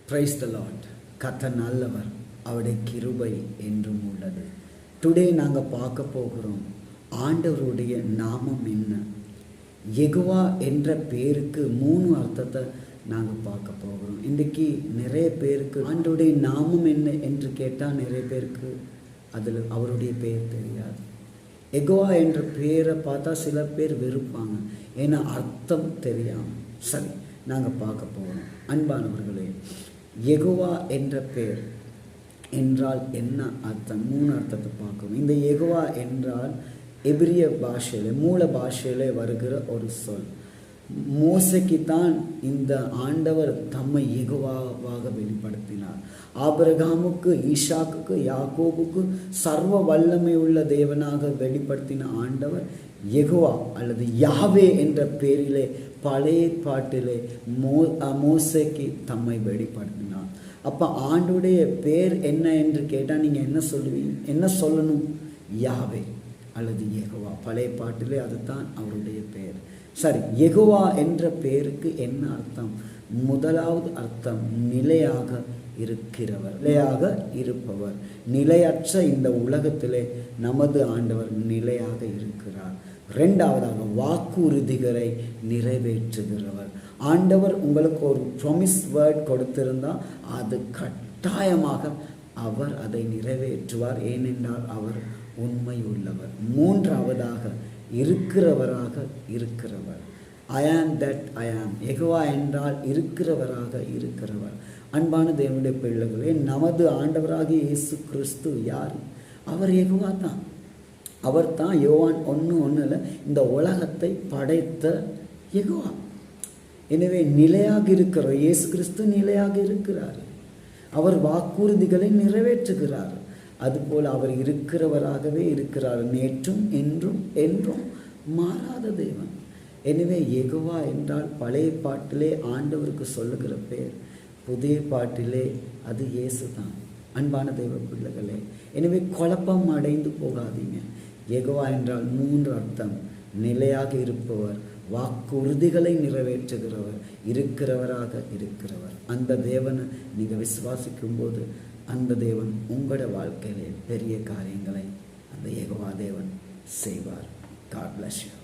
Praise the Lord. கர்த்தர் நல்லவர், அவருடைய கிருபை என்றும் உள்ளது. டுடே நாங்கள் பார்க்க போகிறோம் ஆண்டவருடைய நாமம் என்ன. யெகோவா என்ற பேருக்கு 3 அர்த்தத்தை நாங்கள் பார்க்க போகிறோம். இன்றைக்கி நிறைய பேருக்கு ஆண்டவருடைய நாமம் என்ன என்று கேட்டால் நிறைய பேருக்கு அதில் அவருடைய பேர் தெரியாது. யெகோவா என்ற பேரை பார்த்தா சில பேர் வெறுப்பாங்க, ஏன்னா அர்த்தம் தெரியாமல். சரி, நாங்கள் பார்க்க போகிறோம். அன்பானவர்களே, யெகோவா என்ற பேர் என்றால் என்ன அர்த்தம்? 3 அர்த்தத்தை பார்க்கணும். இந்த யெகோவா என்றால் எபிரிய பாஷையிலே, மூல பாஷையிலே வருகிற ஒரு சொல். மோசைக்கு தான் இந்த ஆண்டவர் தம்மை யெகோவாவாக வெளிப்படுத்தினார். ஆபிரகாமுக்கு, ஈசாக்குக்கு, யாக்கோபுக்கு சர்வ வல்லமை உள்ள தேவனாக வெளிப்படுத்தின ஆண்டவர் யெகோவா அல்லது யாவே என்ற பேரிலே பழைய பாட்டிலே மோசைக்கு தம்மை வெளிப்படுத்தினார். அப்போ ஆண்டுடைய பேர் என்ன என்று கேட்டால் நீங்கள் என்ன சொல்லுவீங்க? என்ன சொல்லணும்? யாவே அல்லது யெகோவா. பழைய பாட்டிலே அதுதான் அவருடைய பெயர். சரி, யெகோவா என்ற பெயருக்கு என்ன அர்த்தம்? முதலாவது அர்த்தம் நிலையாக இருக்கிறவர், நிலையாக இருப்பவர். நிலையற்ற இந்த உலகத்திலே நமது ஆண்டவர் நிலையாக இருக்கிறார். 2வதாக வாக்குறுதிகளை நிறைவேற்றுகிறவர். ஆண்டவர் உங்களுக்கு ஒரு ப்ராமிஸ் வேர்ட் கொடுத்திருந்தால் அது கட்டாயமாக அவர் அதை நிறைவேற்றுவார், ஏனென்றால் அவர் உண்மை உள்ளவர். 3வதாக இருக்கிறவராக இருக்கிறவர். ஐ ஆம் தட் ஐ ஆம். யெகோவா என்றால் இருக்கிறவராக இருக்கிறவர். அன்பான தேவனுடைய பிள்ளைகளே, நமது ஆண்டவராகிய இயேசு கிறிஸ்து யார்? அவர் யெகோவா தான். அவர் தான் யோவான் 1:1 இந்த உலகத்தை படைத்த யெகோவா. எனவே நிலையாக இருக்கிற இயேசு கிறிஸ்து நிலையாக இருக்கிறார். அவர் வாக்குறுதிகளை நிறைவேற்றுகிறார். அதுபோல் அவர் இருக்கிறவராகவே இருக்கிறார், நேற்றும் என்றும் என்றும் மாறாத தேவன். எனவே யெகோவா என்றால் பழைய பாட்டிலே ஆண்டவருக்கு சொல்லுகிற பேர், புதிய பாட்டிலே அது இயேசு தான். அன்பான தெய்வ பிள்ளைகளே, எனவே குழப்பம் அடைந்து போகாதீங்க. யெகோவா என்றால் 3 அர்த்தம்: நிலையாக இருப்பவர், வாக்குறுதிகளை நிறைவேற்றுகிறவர், இருக்கிறவராக இருக்கிறவர். அந்த தேவனை நீங்கள் விசுவாசிக்கும் போது அந்த தேவன் உங்களோட வாழ்க்கையிலே பெரிய காரியங்களை அந்த யெகோவா தேவன் செய்வார். God bless you.